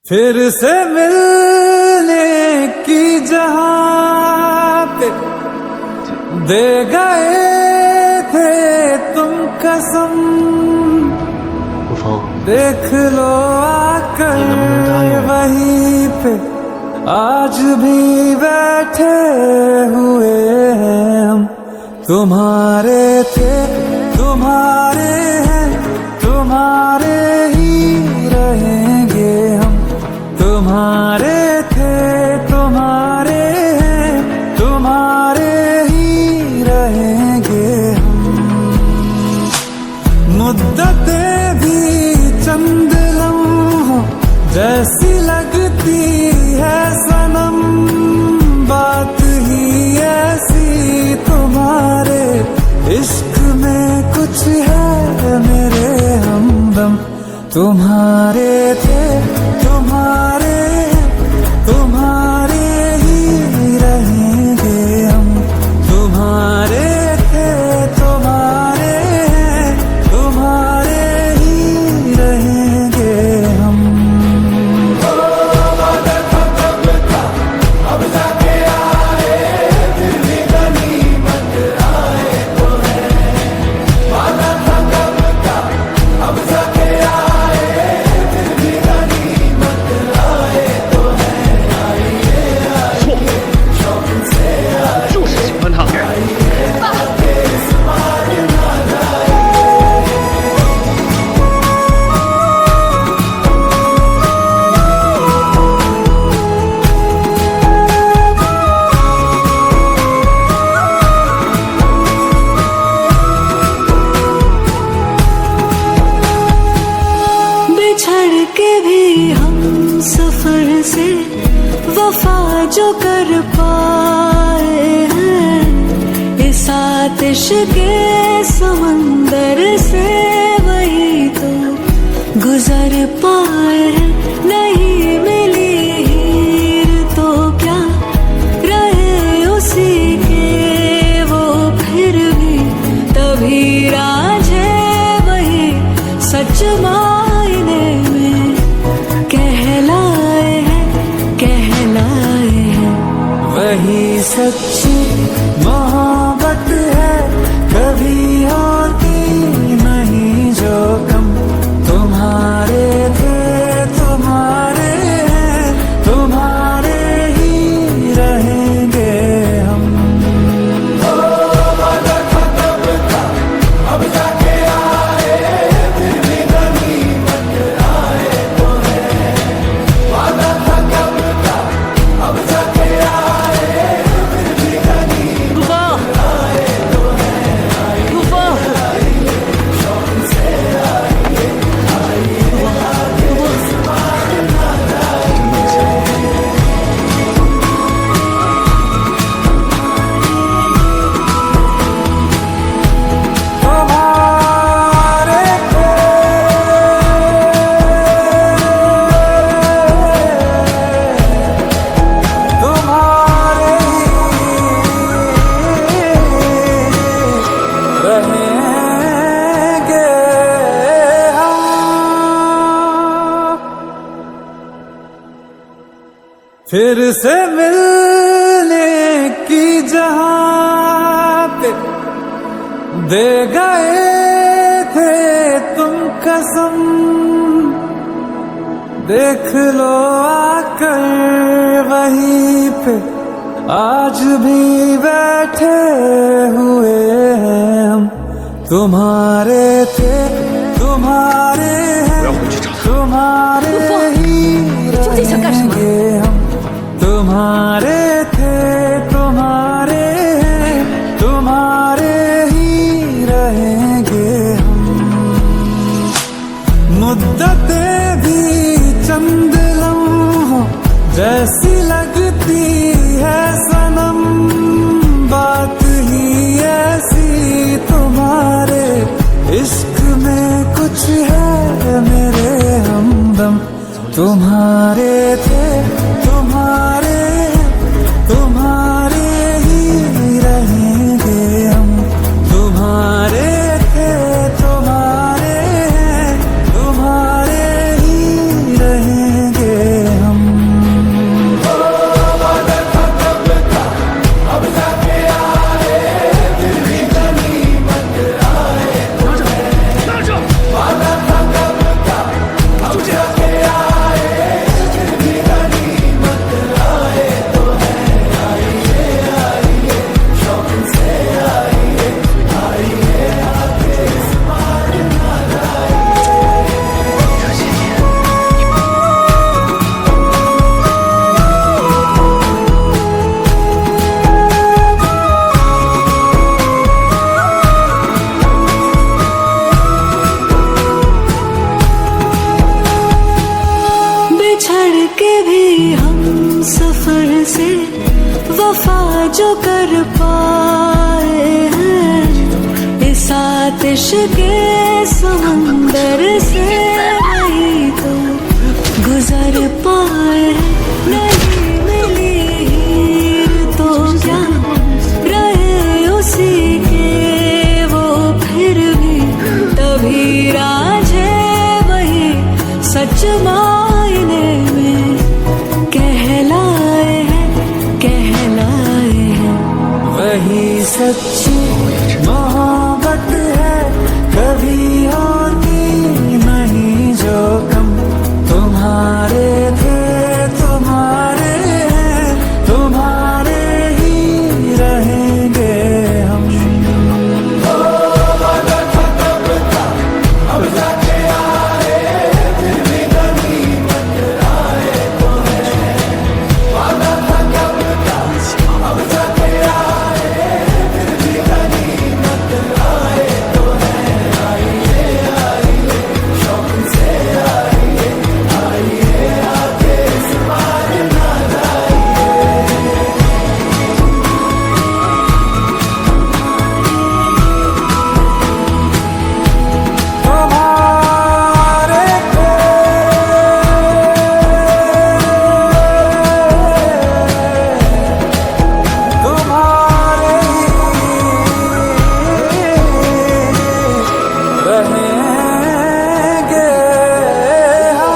फिर से मिलने की जहां पे दे गए थे तुम कसम, देख लो आकर वहीं पे आज भी बैठे हुए हैं हम। तुम्हारे थे तुम्हारे हैं, तुम्हारे ही रहेंगे हम। तुम्हारे थे तुम्हारे हैं, तुम्हारे ही रहेंगे हम। मुद्दतें भी चंद लम्हों जैसी लगती है सनम, बात ही ऐसी तुम्हारे इश्क में कुछ है मेरे हमदम। तुम्हारे थे तुम्हारे तुम्हारे ही रहेंगे हम। तुम्हारे थे तुम्हारे तुम्हारे ही रहेंगे हम। अब जाके आए फिर भी गनीमत आए तो है, वादा था कब का अब जाके आए फिर भी गनीमत आए तो है। आइए आइए शौक से आइए, 就是喜欢他。 आके इस बार ना जाए। बिछड़ के भी हम सफर से वफा जो कर पाए हैं, इस आतिश के समंदर से वही तो गुजर पाए हैं। नहीं मिली हीर तो क्या रहे उसी के वो फिर भी, तभी राज है वही सच मायने में कहलाए हैं, कहलाए हैं। वही सच्ची मोहब्बत है, कभी होती नहीं जो कम। तुम्हारे थे तुम्हारे हैं, तुम्हारे ही रहेंगे हम। वादा था कब का अब जाके आए फिर भी गनीमत आए तो है, वादा था कब का अब जाके आए फिर भी गनीमत आए तो है। आइए शौक से आइए, आइए आगे इस बार ना जाए। तुम्हारे थे तुम्हारे रहेंगे हम। फिर से मिलने की जहां पे दे गए थे तुम कसम, देख लो आकर वहीं पे आज भी बैठे हुए हैं हम। तुम्हारे थे तुम्हारे हैं, तुम्हारे ही रहेंगे हम। तुम्हारे थे तुम्हारे हैं, तुम्हारे ही रहेंगे हम। मुद्दतें भी चंद लम्हों जैसी लगती है सनम, बात ही ऐसी तुम्हारे इश्क में कुछ है मेरे हमदम। तुम्हारे थे तुम्हारे तुम्हारे ही रहेंगे हम। तुम्हारे थे तुम्हारे तुम्हारे ही रहेंगे के समंदर से नहीं तो गुजर पाए, नहीं मिली हीर तो क्या रहे उसी के वो फिर भी, तभी राज है वही सच मायने में कहलाए हैं, वही सच्ची मोहब्बत है, कभी होती नहीं जो कम। तुम्हारे थे तुम्हारे हैं, तुम्हारे ही रहेंगे हम। अब जाके आए फिर भी गनीमत आए तो है, वादा था कब का अब जाके आए फिर भी गनीमत आए तो है। आइए आइए शौक से आइए, आइए आके इस बार ना जाइए। तुम्हारे तुम्हारे रहेंगे हम।